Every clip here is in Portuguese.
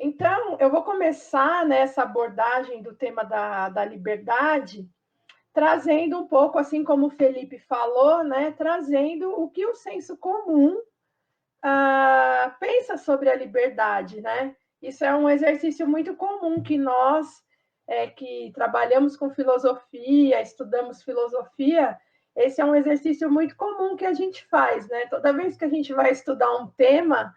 Então, eu vou começar nessa abordagem do tema da liberdade, trazendo um pouco, assim como o Felipe falou, né, trazendo o que o senso comum pensa sobre a liberdade, né? Isso é um exercício muito comum que nós, que trabalhamos com filosofia, estudamos filosofia, esse é um exercício muito comum que a gente faz, né? Toda vez que a gente vai estudar um tema,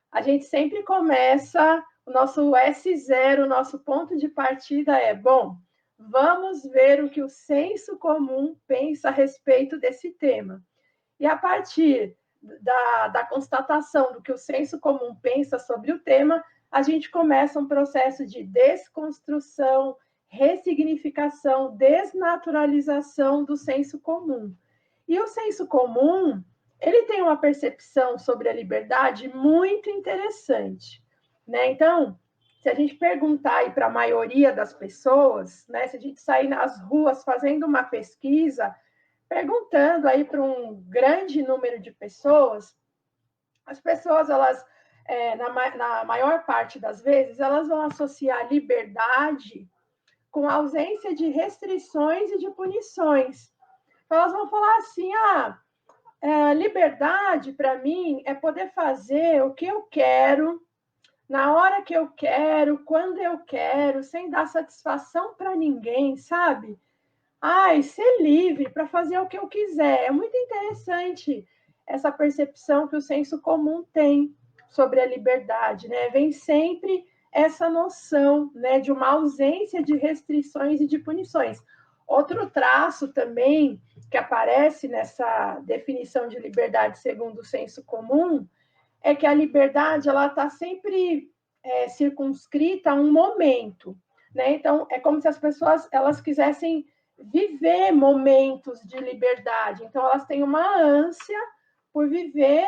a gente sempre começa, o nosso S0, o nosso ponto de partida é, bom, vamos ver o que o senso comum pensa a respeito desse tema. E a partir da constatação do que o senso comum pensa sobre o tema, a gente começa um processo de desconstrução, ressignificação, desnaturalização do senso comum. E o senso comum, ele tem uma percepção sobre a liberdade muito interessante, né? Então, se a gente perguntar aí para a maioria das pessoas, né, se a gente sair nas ruas fazendo uma pesquisa, perguntando aí para um grande número de pessoas, as pessoas, elas, na maior parte das vezes, elas vão associar liberdade com ausência de restrições e de punições. Então, elas vão falar assim, liberdade, para mim, é poder fazer o que eu quero, na hora que eu quero, quando eu quero, sem dar satisfação para ninguém, sabe? Ai, ser livre para fazer o que eu quiser. É muito interessante essa percepção que o senso comum tem sobre a liberdade, né? Vem sempre essa noção, né, de uma ausência de restrições e de punições. Outro traço também que aparece nessa definição de liberdade segundo o senso comum é que a liberdade ela está sempre circunscrita a um momento, né? Então é como se as pessoas elas quisessem viver momentos de liberdade. Então elas têm uma ânsia por viver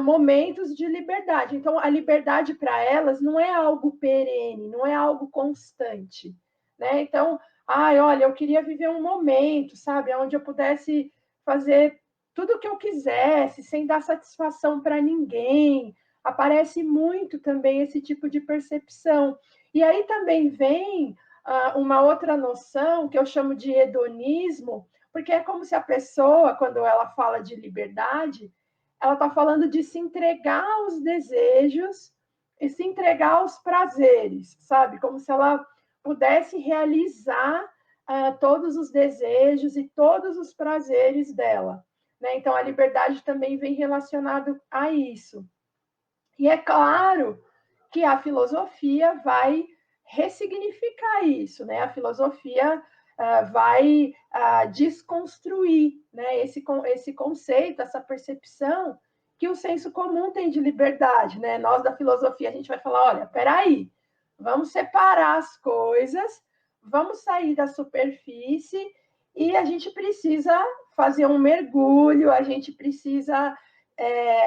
momentos de liberdade. Então a liberdade para elas não é algo perene, não é algo constante, né? Então, olha, eu queria viver um momento, sabe, onde eu pudesse fazer tudo o que eu quisesse, sem dar satisfação para ninguém. Aparece muito também esse tipo de percepção. E aí também vem uma outra noção que eu chamo de hedonismo, porque é como se a pessoa, quando ela fala de liberdade, ela está falando de se entregar aos desejos e se entregar aos prazeres, sabe? Como se ela pudesse realizar todos os desejos e todos os prazeres dela. Né? Então, a liberdade também vem relacionado a isso. E é claro que a filosofia vai ressignificar isso, né? A filosofia vai desconstruir, né, esse conceito, essa percepção que o senso comum tem de liberdade, né? Nós da filosofia a gente vai falar, olha, peraí, vamos separar as coisas, vamos sair da superfície e a gente precisa fazer um mergulho, a gente precisa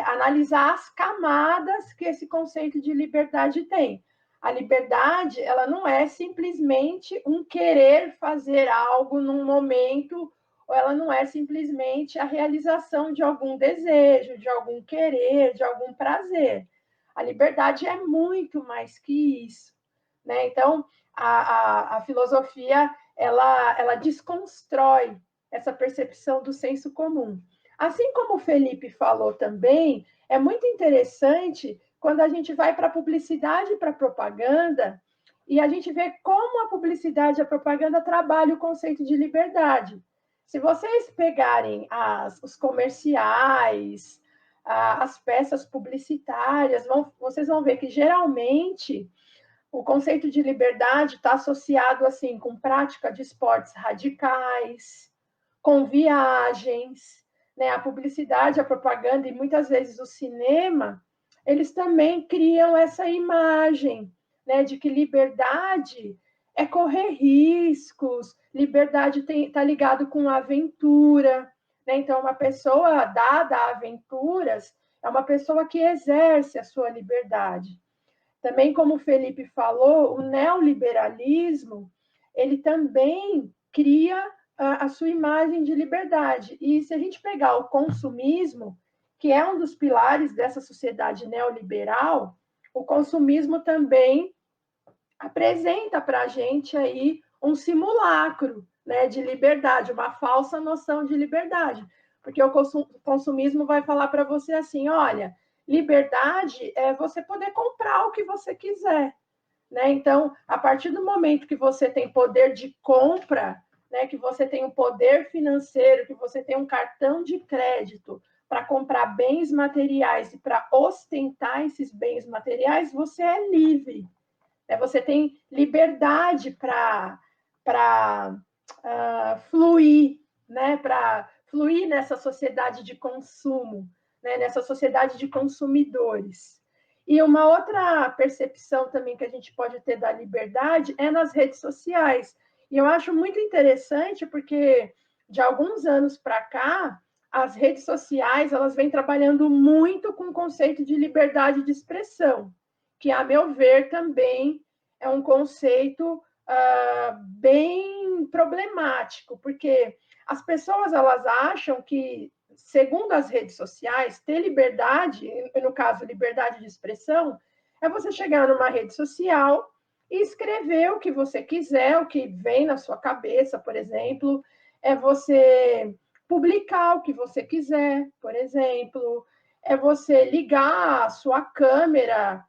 analisar as camadas que esse conceito de liberdade tem. A liberdade, ela não é simplesmente um querer fazer algo num momento, ou ela não é simplesmente a realização de algum desejo, de algum querer, de algum prazer. A liberdade é muito mais que isso, né? Então, a filosofia, ela desconstrói essa percepção do senso comum. Assim como o Felipe falou também, é muito interessante quando a gente vai para a publicidade e para a propaganda e a gente vê como a publicidade e a propaganda trabalham o conceito de liberdade. Se vocês pegarem os comerciais, as peças publicitárias, vocês vão ver que geralmente o conceito de liberdade está associado assim com prática de esportes radicais, com viagens, né? A publicidade, a propaganda e muitas vezes o cinema, eles também criam essa imagem, né, de que liberdade é correr riscos, liberdade está ligado com aventura, né? Então uma pessoa dada a aventuras é uma pessoa que exerce a sua liberdade. Também, como o Felipe falou, o neoliberalismo, ele também cria a sua imagem de liberdade. E se a gente pegar o consumismo, que é um dos pilares dessa sociedade neoliberal, o consumismo também apresenta para a gente aí um simulacro, né, de liberdade, uma falsa noção de liberdade, porque o consumismo vai falar para você assim, olha, liberdade é você poder comprar o que você quiser, né? Então, a partir do momento que você tem poder de compra, né, que você tem um poder financeiro, que você tem um cartão de crédito para comprar bens materiais e para ostentar esses bens materiais, você é livre. Né? Você tem liberdade para fluir, né? Para fluir nessa sociedade de consumo, né? Nessa sociedade de consumidores. E uma outra percepção também que a gente pode ter da liberdade é nas redes sociais. E eu acho muito interessante porque de alguns anos para cá, as redes sociais elas vêm trabalhando muito com o conceito de liberdade de expressão, que, a meu ver, também é um conceito bem problemático, porque as pessoas elas acham que, segundo as redes sociais, ter liberdade, no caso, liberdade de expressão, é você chegar numa rede social e escrever o que você quiser, o que vem na sua cabeça, por exemplo, é você publicar o que você quiser, por exemplo, é você ligar a sua câmera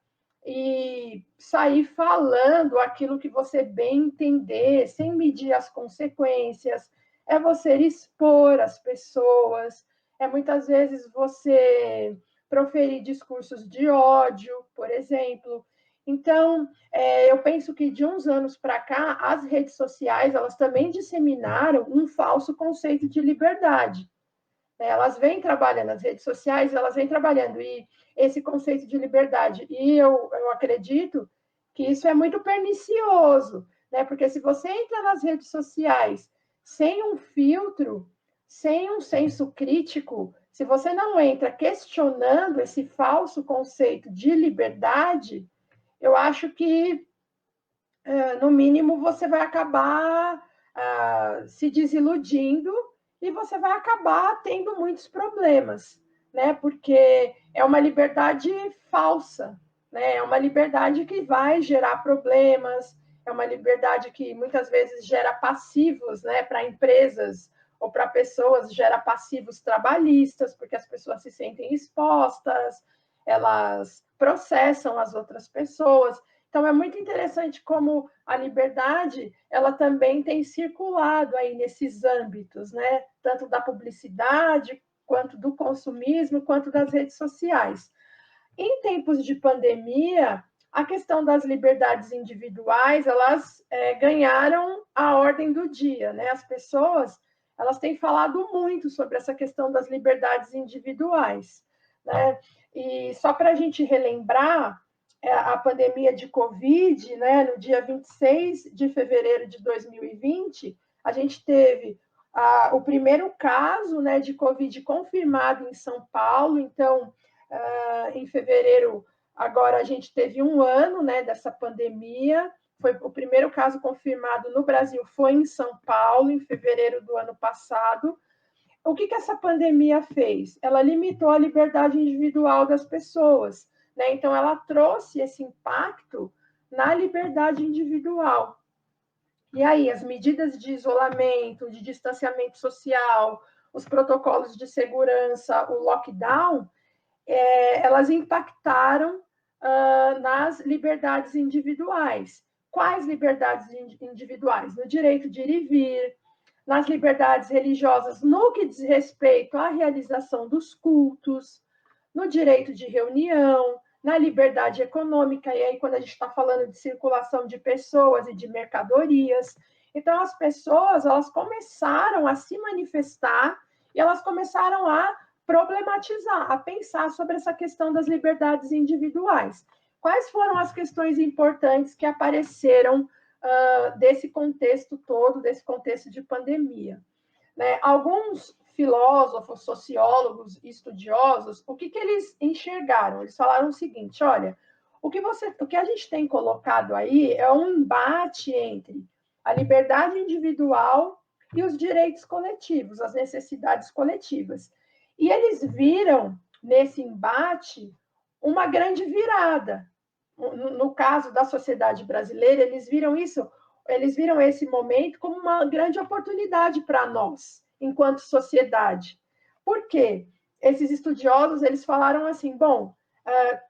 e sair falando aquilo que você bem entender, sem medir as consequências, é você expor as pessoas, é muitas vezes você proferir discursos de ódio, por exemplo. Então, eu penso que de uns anos para cá, as redes sociais elas também disseminaram um falso conceito de liberdade. Elas vêm trabalhando, as redes sociais, elas vêm trabalhando, e esse conceito de liberdade. E eu acredito que isso é muito pernicioso, né? Porque se você entra nas redes sociais sem um filtro, sem um senso crítico, se você não entra questionando esse falso conceito de liberdade, eu acho que, no mínimo, você vai acabar se desiludindo e você vai acabar tendo muitos problemas, né? Porque é uma liberdade falsa, né? É uma liberdade que vai gerar problemas, é uma liberdade que muitas vezes gera passivos, né? Para empresas ou para pessoas, gera passivos trabalhistas, porque as pessoas se sentem expostas, elas processam as outras pessoas. Então, é muito interessante como a liberdade ela também tem circulado aí nesses âmbitos, né? Tanto da publicidade, quanto do consumismo, quanto das redes sociais. Em tempos de pandemia, a questão das liberdades individuais, elas ganharam a ordem do dia, né? As pessoas, elas têm falado muito sobre essa questão das liberdades individuais, né? E só para a gente relembrar, a pandemia de Covid, né, no dia 26 de fevereiro de 2020, a gente teve o primeiro caso, né, de Covid confirmado em São Paulo. Então, em fevereiro, agora a gente teve um ano, né, dessa pandemia. Foi o primeiro caso confirmado no Brasil, foi em São Paulo, em fevereiro do ano passado. O que essa pandemia fez? Ela limitou a liberdade individual das pessoas, né? Então, ela trouxe esse impacto na liberdade individual. E aí, as medidas de isolamento, de distanciamento social, os protocolos de segurança, o lockdown, elas impactaram nas liberdades individuais. Quais liberdades individuais? No direito de ir e vir, nas liberdades religiosas, no que diz respeito à realização dos cultos, no direito de reunião, na liberdade econômica, e aí quando a gente está falando de circulação de pessoas e de mercadorias. Então, as pessoas, elas começaram a se manifestar e elas começaram a problematizar, a pensar sobre essa questão das liberdades individuais. Quais foram as questões importantes que apareceram desse contexto todo, desse contexto de pandemia? Né? Alguns filósofos, sociólogos, estudiosos, o que eles enxergaram? Eles falaram o seguinte: olha, o que a gente tem colocado aí é um embate entre a liberdade individual e os direitos coletivos, as necessidades coletivas. E eles viram nesse embate uma grande virada, no caso da sociedade brasileira, eles viram esse momento como uma grande oportunidade para nós, enquanto sociedade. Por quê? Esses estudiosos, eles falaram assim, bom,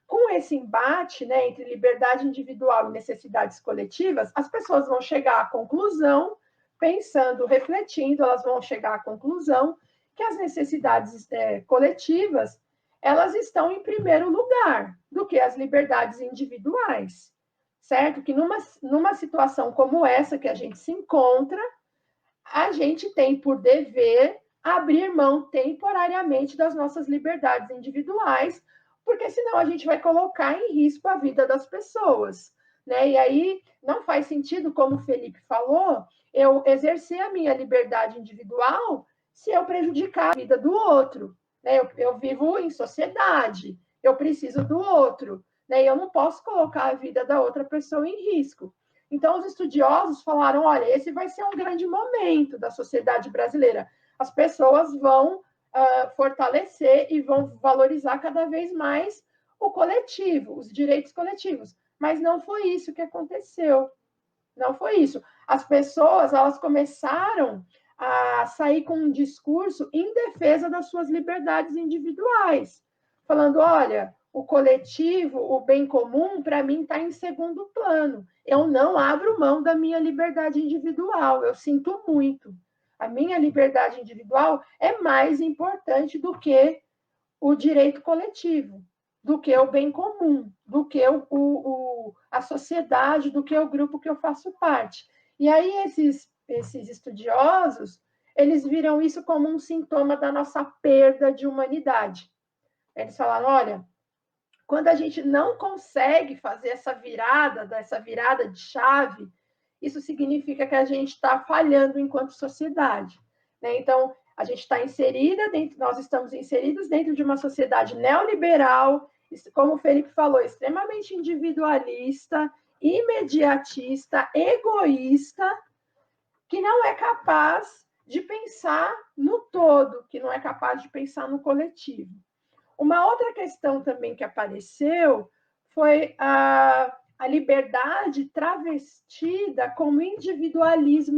com esse embate, né, entre liberdade individual e necessidades coletivas, as pessoas vão chegar à conclusão, pensando, refletindo, elas vão chegar à conclusão que as necessidades coletivas, elas estão em primeiro lugar do que as liberdades individuais, certo? Que numa situação como essa que a gente se encontra, a gente tem por dever abrir mão temporariamente das nossas liberdades individuais, porque senão a gente vai colocar em risco a vida das pessoas, né? E aí não faz sentido, como o Felipe falou, eu exercer a minha liberdade individual se eu prejudicar a vida do outro, né? Eu vivo em sociedade, eu preciso do outro, né? E eu não posso colocar a vida da outra pessoa em risco. Então, os estudiosos falaram: olha, esse vai ser um grande momento da sociedade brasileira. As pessoas vão fortalecer e vão valorizar cada vez mais o coletivo, os direitos coletivos. Mas não foi isso que aconteceu. Não foi isso. As pessoas, elas começaram a sair com um discurso em defesa das suas liberdades individuais, falando: olha, o coletivo, o bem comum, para mim está em segundo plano. Eu não abro mão da minha liberdade individual, eu sinto muito. A minha liberdade individual é mais importante do que o direito coletivo, do que o bem comum, do que a sociedade, do que o grupo que eu faço parte. E aí esses estudiosos, eles viram isso como um sintoma da nossa perda de humanidade. Eles falaram: olha, quando a gente não consegue fazer essa virada de chave, isso significa que a gente está falhando enquanto sociedade, né? Então, a gente está nós estamos inseridos dentro de uma sociedade neoliberal, como o Felipe falou, extremamente individualista, imediatista, egoísta, que não é capaz de pensar no todo, que não é capaz de pensar no coletivo. Uma outra questão também que apareceu foi a liberdade travestida como individualismo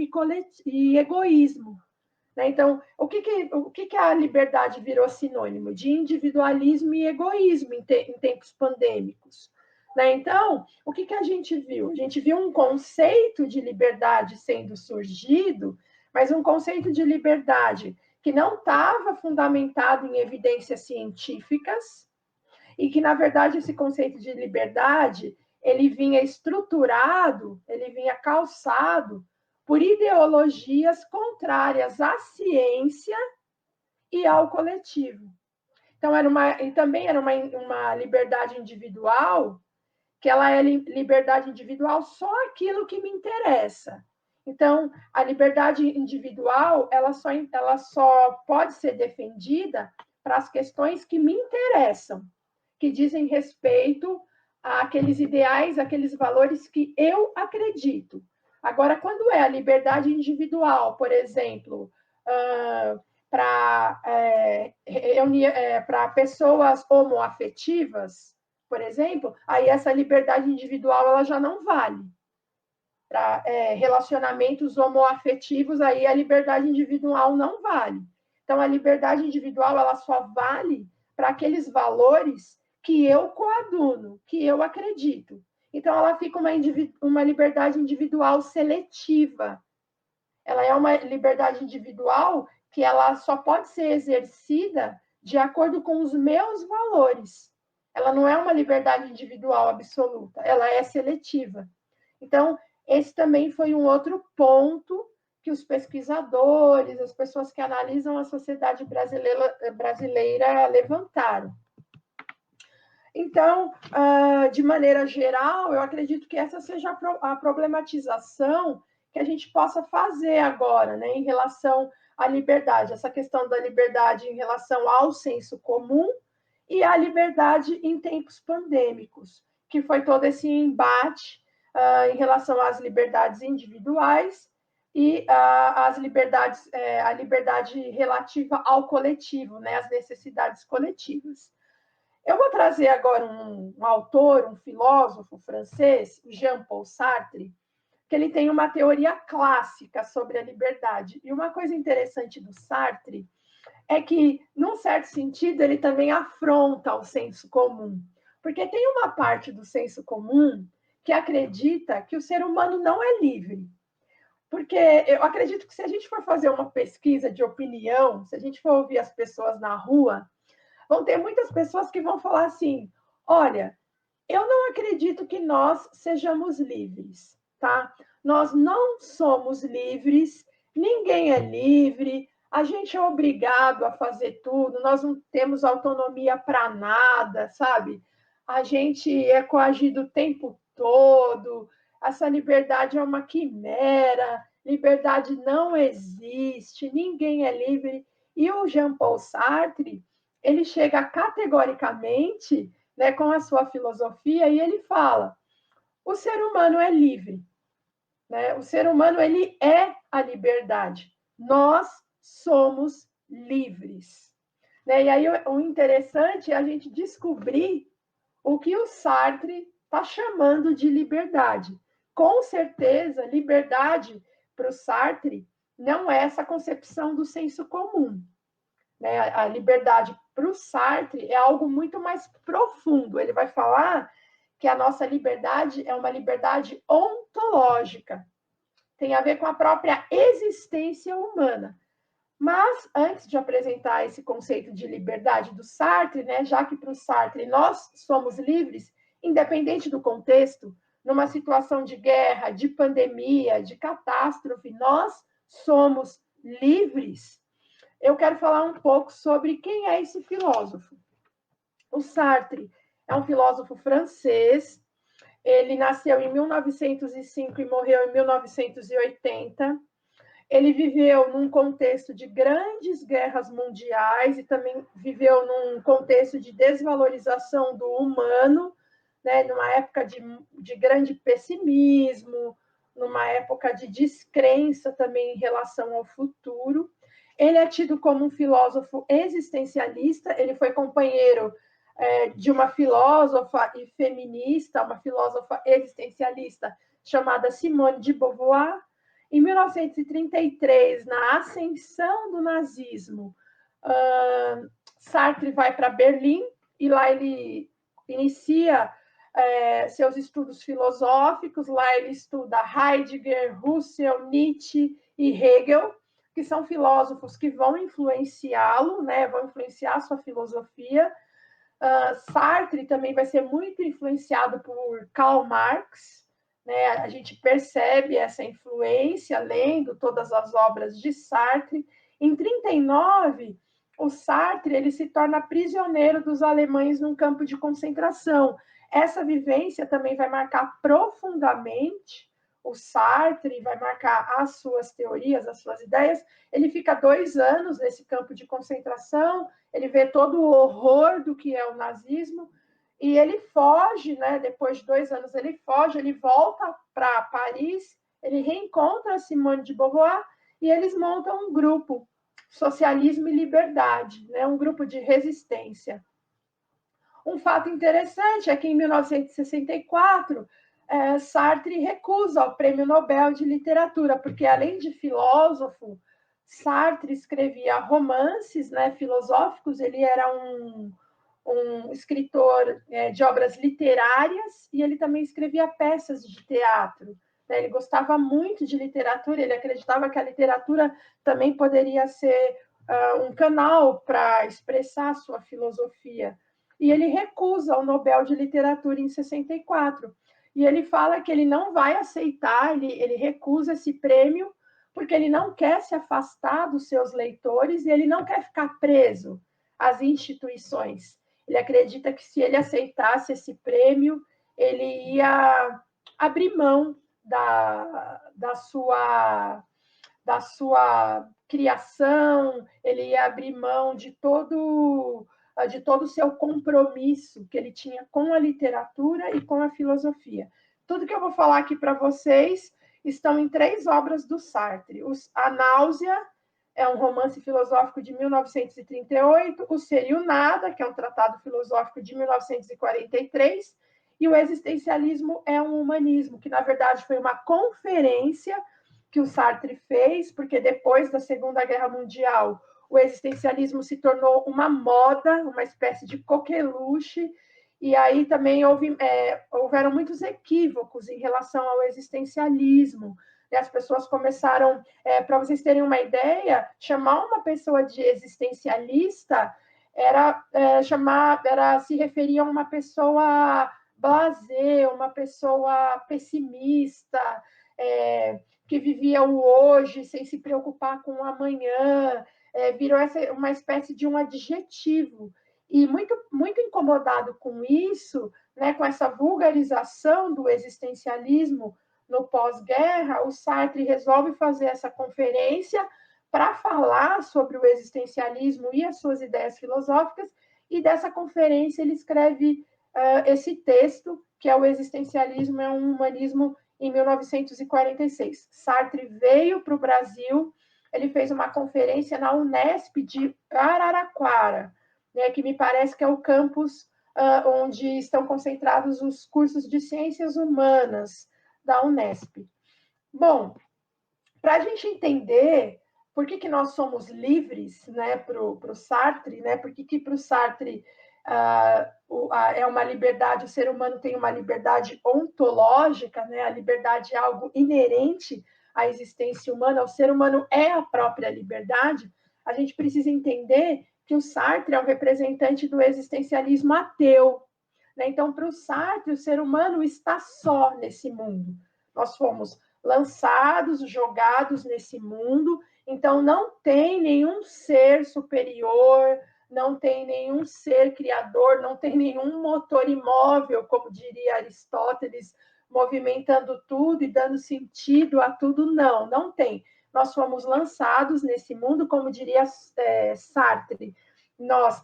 e egoísmo. Né? Então, o que a liberdade virou sinônimo? De individualismo e egoísmo em tempos pandêmicos. Né? Então, o que a gente viu? A gente viu um conceito de liberdade sendo surgido, mas um conceito de liberdade que não estava fundamentado em evidências científicas e que, na verdade, esse conceito de liberdade ele vinha estruturado, ele vinha calçado por ideologias contrárias à ciência e ao coletivo. Então, também era uma liberdade individual, que ela é liberdade individual só aquilo que me interessa. Então, a liberdade individual, ela só pode ser defendida para as questões que me interessam, que dizem respeito àqueles ideais, àqueles valores que eu acredito. Agora, quando é a liberdade individual, por exemplo, para pessoas homoafetivas, por exemplo, aí essa liberdade individual ela já não vale. Para relacionamentos homoafetivos, aí a liberdade individual não vale. Então, a liberdade individual ela só vale para aqueles valores que eu coaduno, que eu acredito. Então, ela fica uma liberdade individual seletiva. Ela é uma liberdade individual que ela só pode ser exercida de acordo com os meus valores. Ela não é uma liberdade individual absoluta, ela é seletiva. Então, esse também foi um outro ponto que os pesquisadores, as pessoas que analisam a sociedade brasileira levantaram. Então, de maneira geral, eu acredito que essa seja a problematização que a gente possa fazer agora, né, em relação à liberdade, essa questão da liberdade em relação ao senso comum e a liberdade em tempos pandêmicos, que foi todo esse embate em relação às liberdades individuais e a liberdade relativa ao coletivo, né, às necessidades coletivas. Eu vou trazer agora um autor, um filósofo francês, Jean-Paul Sartre, que ele tem uma teoria clássica sobre a liberdade. E uma coisa interessante do Sartre é que, num certo sentido, ele também afronta o senso comum. Porque tem uma parte do senso comum que acredita que o ser humano não é livre. Porque eu acredito que se a gente for fazer uma pesquisa de opinião, se a gente for ouvir as pessoas na rua, vão ter muitas pessoas que vão falar assim: olha, eu não acredito que nós sejamos livres, tá? Nós não somos livres, ninguém é livre, a gente é obrigado a fazer tudo, nós não temos autonomia para nada, sabe? A gente é coagido o tempo todo, essa liberdade é uma quimera, liberdade não existe, ninguém é livre. E o Jean-Paul Sartre, ele chega categoricamente, né, com a sua filosofia, e ele fala: o ser humano é livre, né? O ser humano ele é a liberdade. Nós somos livres, né? E aí o interessante é a gente descobrir o que o Sartre está chamando de liberdade. Com certeza, liberdade para o Sartre não é essa concepção do senso comum, né? A liberdade para o Sartre é algo muito mais profundo. Ele vai falar que a nossa liberdade é uma liberdade ontológica, tem a ver com a própria existência humana. Mas, antes de apresentar esse conceito de liberdade do Sartre, né, já que para o Sartre nós somos livres, independente do contexto, numa situação de guerra, de pandemia, de catástrofe, nós somos livres. Eu quero falar um pouco sobre quem é esse filósofo. O Sartre é um filósofo francês. Ele nasceu em 1905 e morreu em 1980. Ele viveu num contexto de grandes guerras mundiais e também viveu num contexto de desvalorização do humano, né, numa época de grande pessimismo, numa época de descrença também em relação ao futuro. Ele é tido como um filósofo existencialista, ele foi companheiro de uma filósofa e feminista, uma filósofa existencialista chamada Simone de Beauvoir. Em 1933, na ascensão do nazismo, Sartre vai para Berlim e lá ele inicia seus estudos filosóficos. Lá ele estuda Heidegger, Husserl, Nietzsche e Hegel, que são filósofos que vão influenciá-lo, né, vão influenciar a sua filosofia. Sartre também vai ser muito influenciado por Karl Marx, né? A gente percebe essa influência lendo todas as obras de Sartre. Em 1939, o Sartre ele se torna prisioneiro dos alemães num campo de concentração. Essa vivência também vai marcar profundamente o Sartre, vai marcar as suas teorias, as suas ideias. Ele fica 2 anos nesse campo de concentração, ele vê todo o horror do que é o nazismo, e ele foge, né? Depois de 2 anos ele foge, ele volta para Paris, ele reencontra Simone de Beauvoir e eles montam um grupo, Socialismo e Liberdade, né? Um grupo de resistência. Um fato interessante é que em 1964, Sartre recusa o Prêmio Nobel de Literatura, porque além de filósofo, Sartre escrevia romances, né, filosóficos, ele era um escritor de obras literárias e ele também escrevia peças de teatro. Né? Ele gostava muito de literatura, ele acreditava que a literatura também poderia ser um canal para expressar a sua filosofia. E ele recusa o Nobel de Literatura em 64. E ele fala que ele não vai aceitar, ele recusa esse prêmio, porque ele não quer se afastar dos seus leitores e ele não quer ficar preso às instituições. Ele acredita que se ele aceitasse esse prêmio, ele ia abrir mão da sua criação, ele ia abrir mão de todo o seu compromisso que ele tinha com a literatura e com a filosofia. Tudo que eu vou falar aqui para vocês estão em 3 obras do Sartre: A Náusea, é um romance filosófico de 1938, O Ser e o Nada, que é um tratado filosófico de 1943, e o Existencialismo é um Humanismo, que, na verdade, foi uma conferência que o Sartre fez, porque depois da Segunda Guerra Mundial, o existencialismo se tornou uma moda, uma espécie de coqueluche, e aí também houveram muitos equívocos em relação ao existencialismo. E as pessoas começaram, para vocês terem uma ideia, chamar uma pessoa de existencialista era se referir a uma pessoa blasé, uma pessoa pessimista, que vivia o hoje sem se preocupar com o amanhã, virou uma espécie de um adjetivo. E muito, muito incomodado com isso, né, com essa vulgarização do existencialismo no pós-guerra, o Sartre resolve fazer essa conferência para falar sobre o existencialismo e as suas ideias filosóficas, e dessa conferência ele escreve esse texto, que é O Existencialismo é um Humanismo, em 1946. Sartre veio para o Brasil, ele fez uma conferência na Unesp de Araraquara, né, que me parece que é o campus onde estão concentrados os cursos de ciências humanas da Unesp. Bom, para a gente entender por que nós somos livres, né, para o Sartre, né, por que para o Sartre é uma liberdade, o ser humano tem uma liberdade ontológica, né, a liberdade é algo inerente à existência humana, o ser humano é a própria liberdade, a gente precisa entender que o Sartre é um representante do existencialismo ateu, né? Então, para o Sartre, o ser humano está só nesse mundo. Nós fomos lançados, jogados nesse mundo, então não tem nenhum ser superior, não tem nenhum ser criador, não tem nenhum motor imóvel, como diria Aristóteles, movimentando tudo e dando sentido a tudo. Não, não tem. Nós fomos lançados nesse mundo, como diria Sartre, nós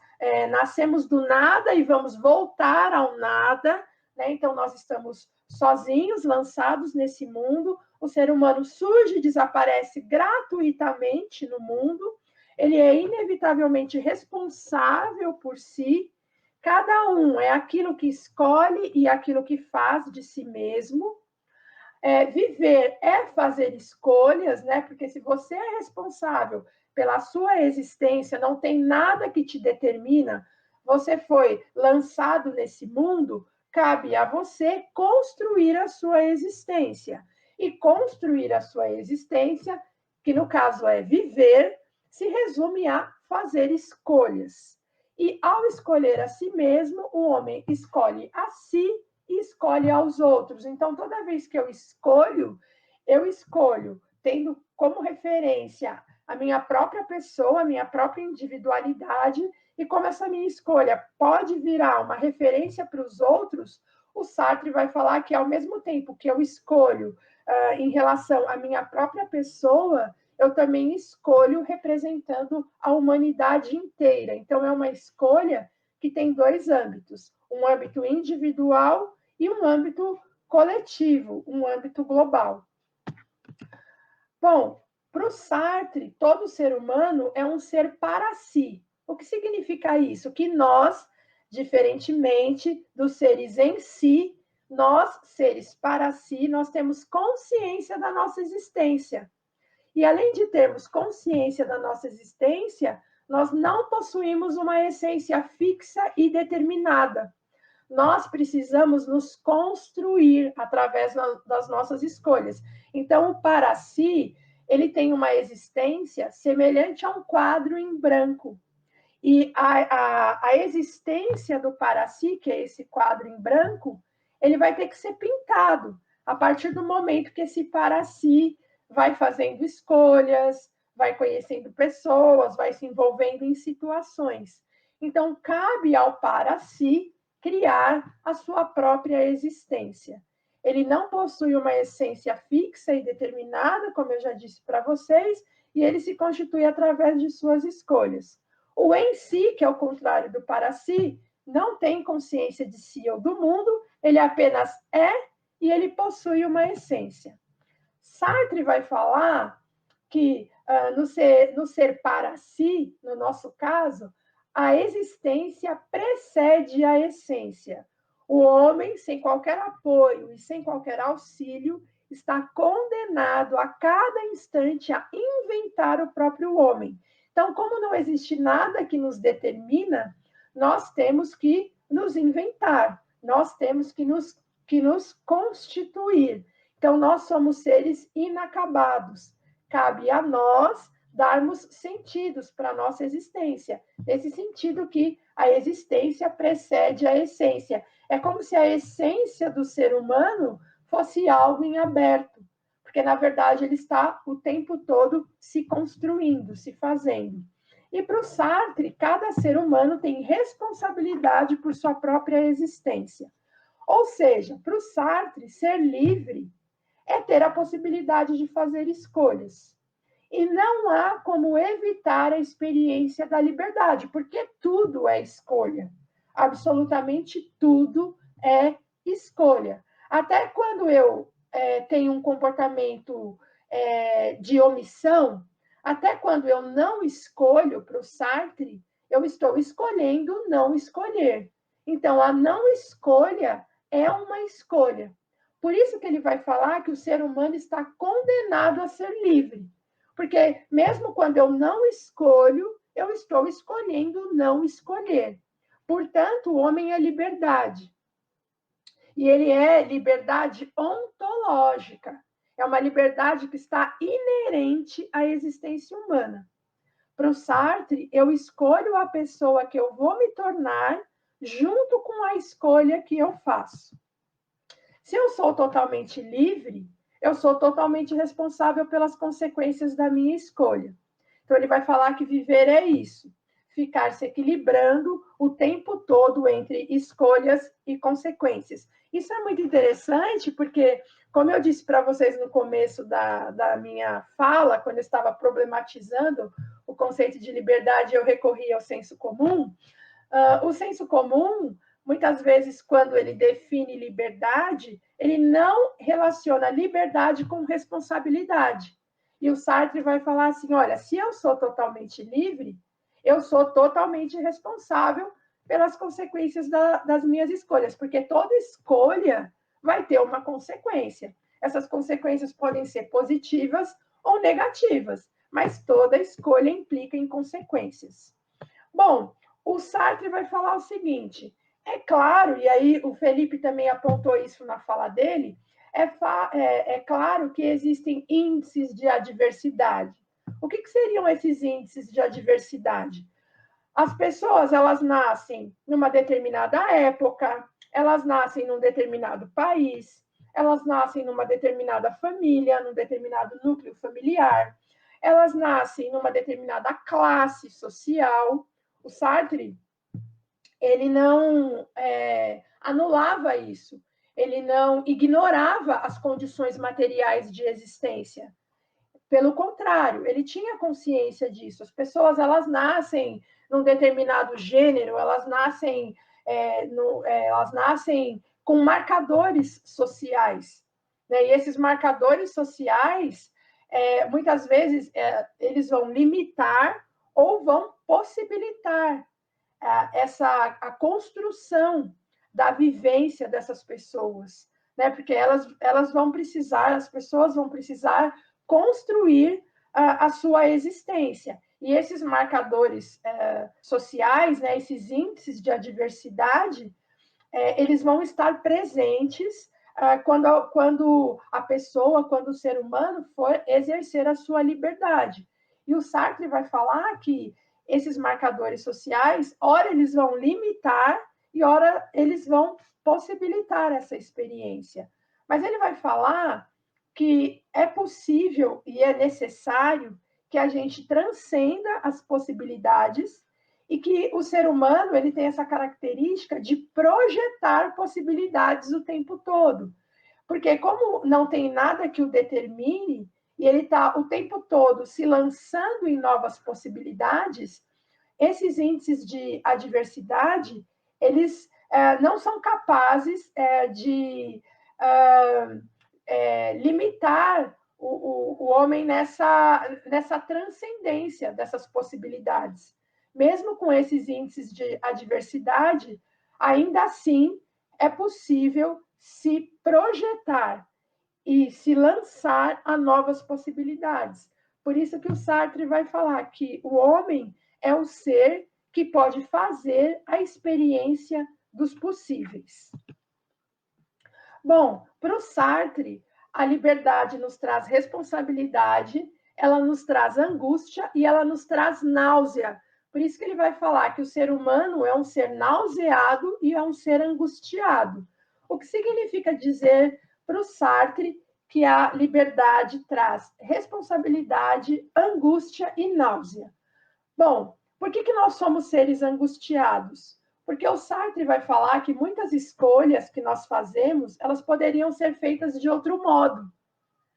nascemos do nada e vamos voltar ao nada, né? Então nós estamos sozinhos, lançados nesse mundo, o ser humano surge e desaparece gratuitamente no mundo, ele é inevitavelmente responsável por si, cada um é aquilo que escolhe e aquilo que faz de si mesmo. Viver é fazer escolhas, né? Porque se você é responsável pela sua existência, não tem nada que te determina, você foi lançado nesse mundo, cabe a você construir a sua existência. E construir a sua existência, que no caso é viver, se resume a fazer escolhas. E ao escolher a si mesmo, o homem escolhe a si e escolhe aos outros. Então, toda vez que eu escolho tendo como referência a minha própria pessoa, a minha própria individualidade, e como essa minha escolha pode virar uma referência para os outros, o Sartre vai falar que, ao mesmo tempo que eu escolho em relação à minha própria pessoa, eu também escolho representando a humanidade inteira. Então, é uma escolha que tem dois âmbitos, um âmbito individual e um âmbito coletivo, um âmbito global. Bom, para o Sartre, todo ser humano é um ser para si. O que significa isso? Que nós, diferentemente dos seres em si, nós, seres para si, nós temos consciência da nossa existência. E além de termos consciência da nossa existência, nós não possuímos uma essência fixa e determinada. Nós precisamos nos construir através das nossas escolhas. Então, o para si, ele tem uma existência semelhante a um quadro em branco. E a existência do para si, que é esse quadro em branco, ele vai ter que ser pintado a partir do momento que esse para si vai fazendo escolhas, vai conhecendo pessoas, vai se envolvendo em situações. Então, cabe ao para si criar a sua própria existência. Ele não possui uma essência fixa e determinada, como eu já disse para vocês, e ele se constitui através de suas escolhas. O em si, que é o contrário do para si, não tem consciência de si ou do mundo, ele apenas é e ele possui uma essência. Sartre vai falar que no ser para si, no nosso caso, a existência precede a essência. O homem, sem qualquer apoio e sem qualquer auxílio, está condenado a cada instante a inventar o próprio homem. Então, como não existe nada que nos determina, nós temos que nos inventar, nós temos que nos constituir. Então, nós somos seres inacabados. Cabe a nós darmos sentidos para a nossa existência. Nesse sentido que a existência precede a essência. É como se a essência do ser humano fosse algo em aberto, porque, na verdade, ele está o tempo todo se construindo, se fazendo. E para o Sartre, cada ser humano tem responsabilidade por sua própria existência. Ou seja, para o Sartre, ser livre é ter a possibilidade de fazer escolhas. E não há como evitar a experiência da liberdade, porque tudo é escolha. Absolutamente tudo é escolha. Até quando eu tenho um comportamento de omissão, até quando eu não escolho, para o Sartre, eu estou escolhendo não escolher. Então, a não escolha é uma escolha. Por isso que ele vai falar que o ser humano está condenado a ser livre. Porque mesmo quando eu não escolho, eu estou escolhendo não escolher. Portanto, o homem é liberdade. E ele é liberdade ontológica. É uma liberdade que está inerente à existência humana. Para o Sartre, eu escolho a pessoa que eu vou me tornar junto com a escolha que eu faço. Se eu sou totalmente livre, eu sou totalmente responsável pelas consequências da minha escolha. Então, ele vai falar que viver é isso, ficar se equilibrando o tempo todo entre escolhas e consequências. Isso é muito interessante, porque, como eu disse para vocês no começo da minha fala, quando eu estava problematizando o conceito de liberdade, eu recorri ao senso comum. O senso comum, muitas vezes, quando ele define liberdade, ele não relaciona liberdade com responsabilidade. E o Sartre vai falar assim: olha, se eu sou totalmente livre, eu sou totalmente responsável pelas consequências das minhas escolhas, porque toda escolha vai ter uma consequência. Essas consequências podem ser positivas ou negativas, mas toda escolha implica em consequências. Bom, o Sartre vai falar o seguinte: é claro, e aí o Felipe também apontou isso na fala dele, é claro que existem índices de adversidade. O que seriam esses índices de adversidade? As pessoas, elas nascem numa determinada época, elas nascem num determinado país, elas nascem numa determinada família, num determinado núcleo familiar, elas nascem numa determinada classe social. O Sartre, ele não anulava isso, ele não ignorava as condições materiais de existência. Pelo contrário, ele tinha consciência disso. As pessoas, elas nascem num determinado gênero, elas nascem com marcadores sociais. Né? E esses marcadores sociais, muitas vezes, eles vão limitar ou vão possibilitar a construção da vivência dessas pessoas, né? Porque elas vão precisar, as pessoas vão precisar construir a sua existência. E esses marcadores sociais, né, esses índices de adversidade, eles vão estar presentes quando a pessoa, quando o ser humano for exercer a sua liberdade. E o Sartre vai falar que esses marcadores sociais, ora eles vão limitar e ora eles vão possibilitar essa experiência. Mas ele vai falar que é possível e é necessário que a gente transcenda as possibilidades e que o ser humano ele tem essa característica de projetar possibilidades o tempo todo. Porque como não tem nada que o determine, e ele está o tempo todo se lançando em novas possibilidades, esses índices de adversidade, eles não são capazes de limitar o homem nessa transcendência dessas possibilidades. Mesmo com esses índices de adversidade, ainda assim é possível se projetar e se lançar a novas possibilidades. Por isso que o Sartre vai falar que o homem é o ser que pode fazer a experiência dos possíveis. Bom, para o Sartre, a liberdade nos traz responsabilidade, ela nos traz angústia e ela nos traz náusea. Por isso que ele vai falar que o ser humano é um ser nauseado e é um ser angustiado. O que significa dizer para o Sartre que a liberdade traz responsabilidade, angústia e náusea? Bom, por que nós somos seres angustiados? Porque o Sartre vai falar que muitas escolhas que nós fazemos, elas poderiam ser feitas de outro modo.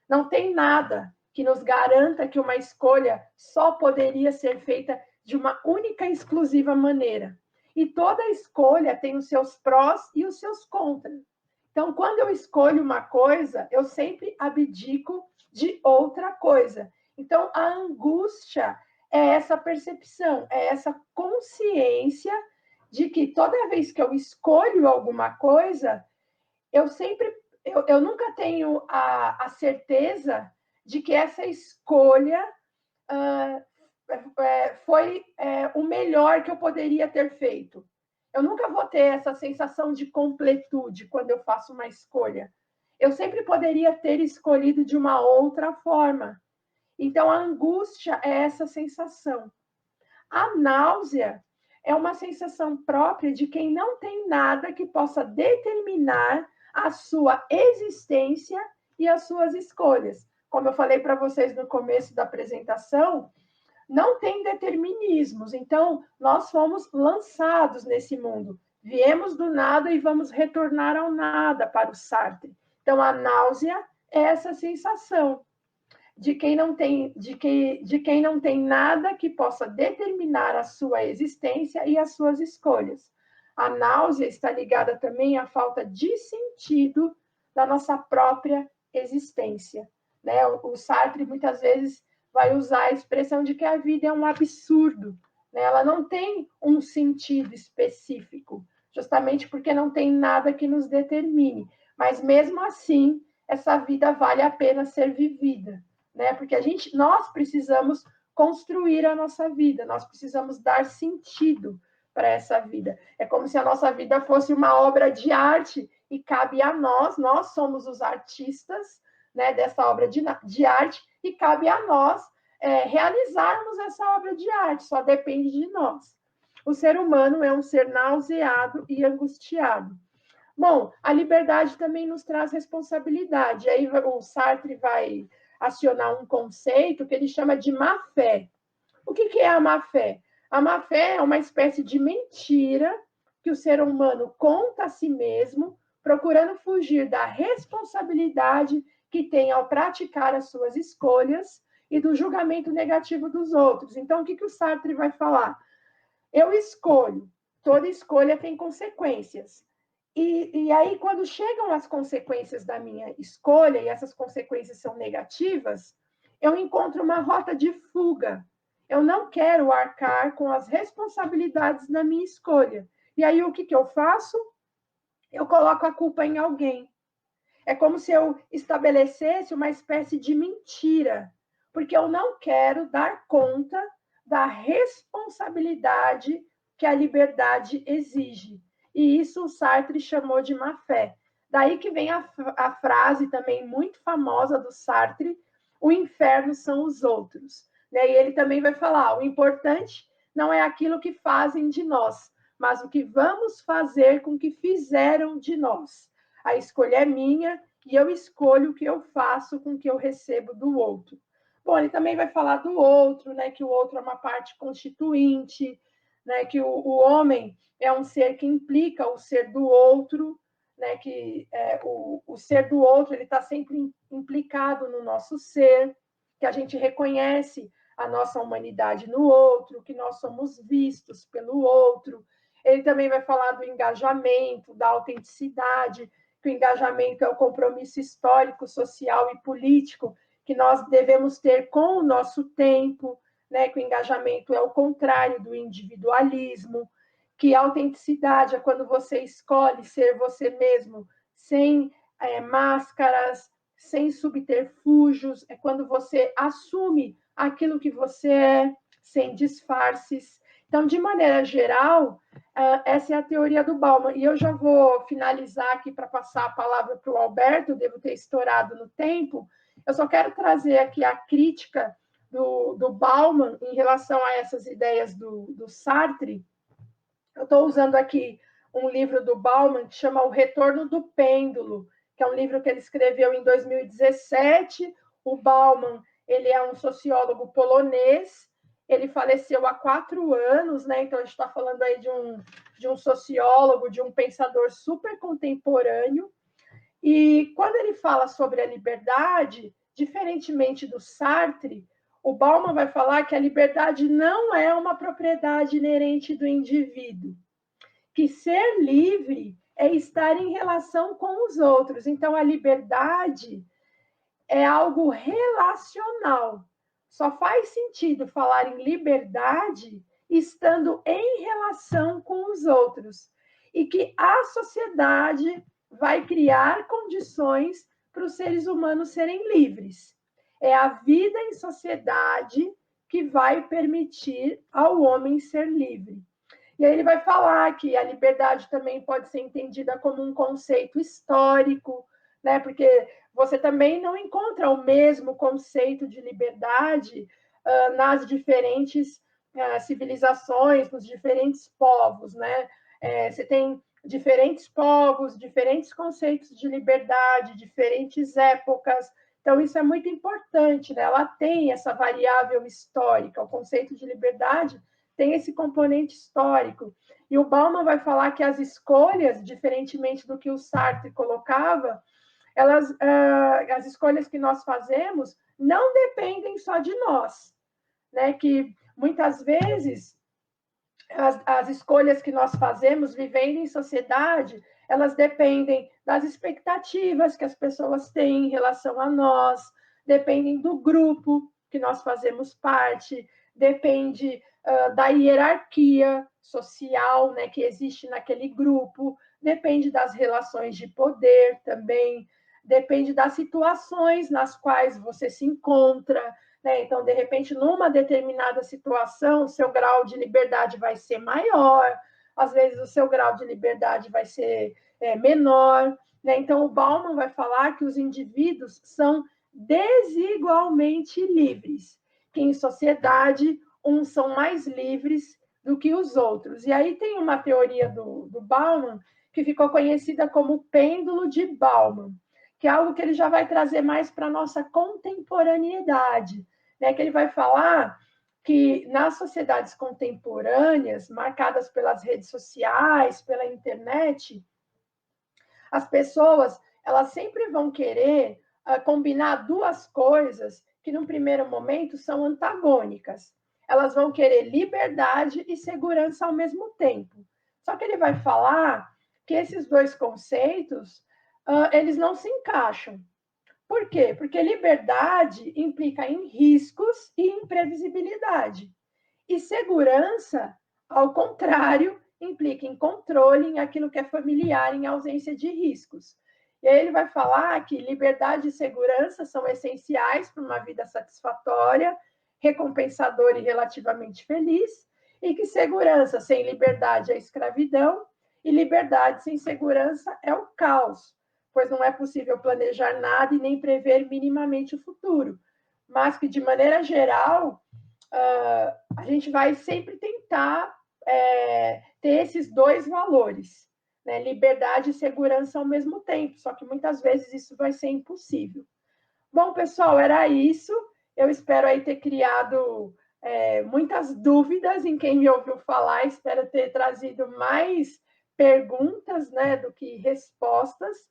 Não tem nada que nos garanta que uma escolha só poderia ser feita de uma única e exclusiva maneira. E toda escolha tem os seus prós e os seus contras. Então, quando eu escolho uma coisa, eu sempre abdico de outra coisa. Então, a angústia é essa percepção, é essa consciência de que toda vez que eu escolho alguma coisa, eu nunca tenho a certeza de que essa escolha foi o melhor que eu poderia ter feito. Eu nunca vou ter essa sensação de completude quando eu faço uma escolha. Eu sempre poderia ter escolhido de uma outra forma. Então, a angústia é essa sensação. A náusea é uma sensação própria de quem não tem nada que possa determinar a sua existência e as suas escolhas. Como eu falei para vocês no começo da apresentação, não tem determinismos. Então, nós fomos lançados nesse mundo. Viemos do nada e vamos retornar ao nada para o Sartre. Então, a náusea é essa sensação de quem não tem nada que possa determinar a sua existência e as suas escolhas. A náusea está ligada também à falta de sentido da nossa própria existência. Né? O Sartre muitas vezes vai usar a expressão de que a vida é um absurdo. Né? Ela não tem um sentido específico, justamente porque não tem nada que nos determine. Mas mesmo assim, essa vida vale a pena ser vivida. Né? Porque nós precisamos construir a nossa vida, nós precisamos dar sentido para essa vida. É como se a nossa vida fosse uma obra de arte e cabe a nós somos os artistas, né, dessa obra de arte, e cabe a nós realizarmos essa obra de arte, só depende de nós. O ser humano é um ser nauseado e angustiado. Bom, a liberdade também nos traz responsabilidade. Aí o Sartre vai acionar um conceito que ele chama de má-fé. O que é a má-fé? A má-fé é uma espécie de mentira que o ser humano conta a si mesmo, procurando fugir da responsabilidade que tem ao praticar as suas escolhas e do julgamento negativo dos outros. Então, o que o Sartre vai falar? Eu escolho, toda escolha tem consequências. E aí, quando chegam as consequências da minha escolha, e essas consequências são negativas, eu encontro uma rota de fuga. Eu não quero arcar com as responsabilidades da minha escolha. E aí, o que eu faço? Eu coloco a culpa em alguém. É como se eu estabelecesse uma espécie de mentira, porque eu não quero dar conta da responsabilidade que a liberdade exige. E isso o Sartre chamou de má-fé. Daí que vem a frase também muito famosa do Sartre, o inferno são os outros. Né? E ele também vai falar, o importante não é aquilo que fazem de nós, mas o que vamos fazer com o que fizeram de nós. A escolha é minha e eu escolho o que eu faço com o que eu recebo do outro. Bom, ele também vai falar do outro, né? Que o outro é uma parte constituinte, né? Que o homem é um ser que implica o ser do outro, né? Que o ser do outro ele está sempre implicado no nosso ser, que a gente reconhece a nossa humanidade no outro, que nós somos vistos pelo outro. Ele também vai falar do engajamento, da autenticidade, que o engajamento é o compromisso histórico, social e político que nós devemos ter com o nosso tempo, né? Que o engajamento é o contrário do individualismo, que a autenticidade é quando você escolhe ser você mesmo, sem máscaras, sem subterfúgios, é quando você assume aquilo que você é, sem disfarces. Então, de maneira geral, essa é a teoria do Bauman. E eu já vou finalizar aqui para passar a palavra para o Alberto, devo ter estourado no tempo. Eu só quero trazer aqui a crítica do Bauman em relação a essas ideias do Sartre. Eu estou usando aqui um livro do Bauman que chama O Retorno do Pêndulo, que é um livro que ele escreveu em 2017. O Bauman, ele é um sociólogo polonês, ele faleceu há 4 anos, né? Então a gente está falando aí de um sociólogo, de um pensador super contemporâneo. E quando ele fala sobre a liberdade, diferentemente do Sartre, o Bauman vai falar que a liberdade não é uma propriedade inerente do indivíduo, que ser livre é estar em relação com os outros. Então, a liberdade é algo relacional. Só faz sentido falar em liberdade estando em relação com os outros. E que a sociedade vai criar condições para os seres humanos serem livres. É a vida em sociedade que vai permitir ao homem ser livre. E aí ele vai falar que a liberdade também pode ser entendida como um conceito histórico, né? Porque você também não encontra o mesmo conceito de liberdade nas diferentes civilizações, nos diferentes povos, né? Você tem diferentes povos, diferentes conceitos de liberdade, diferentes épocas. Então, isso é muito importante, né? Ela tem essa variável histórica, o conceito de liberdade tem esse componente histórico. E o Bauman vai falar que as escolhas, diferentemente do que o Sartre colocava, as escolhas que nós fazemos não dependem só de nós, né? Que muitas vezes as escolhas que nós fazemos vivendo em sociedade, elas dependem das expectativas que as pessoas têm em relação a nós, dependem do grupo que nós fazemos parte, depende da hierarquia social, né, que existe naquele grupo, depende das relações de poder também, depende das situações nas quais você se encontra, né? Então, de repente, numa determinada situação, o seu grau de liberdade vai ser maior, às vezes o seu grau de liberdade vai ser menor, né? Então, o Bauman vai falar que os indivíduos são desigualmente livres, que em sociedade uns são mais livres do que os outros. E aí tem uma teoria do Bauman que ficou conhecida como o pêndulo de Bauman, que é algo que ele já vai trazer mais para a nossa contemporaneidade, né? Que ele vai falar que nas sociedades contemporâneas, marcadas pelas redes sociais, pela internet, as pessoas elas sempre vão querer combinar duas coisas que, num primeiro momento, são antagônicas. Elas vão querer liberdade e segurança ao mesmo tempo. Só que ele vai falar que esses dois conceitos eles não se encaixam. Por quê? Porque liberdade implica em riscos e imprevisibilidade. E segurança, ao contrário, implica em controle, em aquilo que é familiar, em ausência de riscos. E aí ele vai falar que liberdade e segurança são essenciais para uma vida satisfatória, recompensadora e relativamente feliz, e que segurança sem liberdade é escravidão, e liberdade sem segurança é o caos, pois não é possível planejar nada e nem prever minimamente o futuro, mas que, de maneira geral, a gente vai sempre tentar ter esses dois valores, né? Liberdade e segurança ao mesmo tempo, só que muitas vezes isso vai ser impossível. Bom, pessoal, era isso. Eu espero aí ter criado muitas dúvidas em quem me ouviu falar, espero ter trazido mais perguntas, né, do que respostas,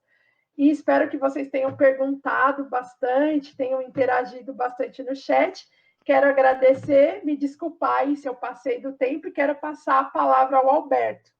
e espero que vocês tenham perguntado bastante, tenham interagido bastante no chat. Quero agradecer, me desculpar aí se eu passei do tempo e quero passar a palavra ao Alberto.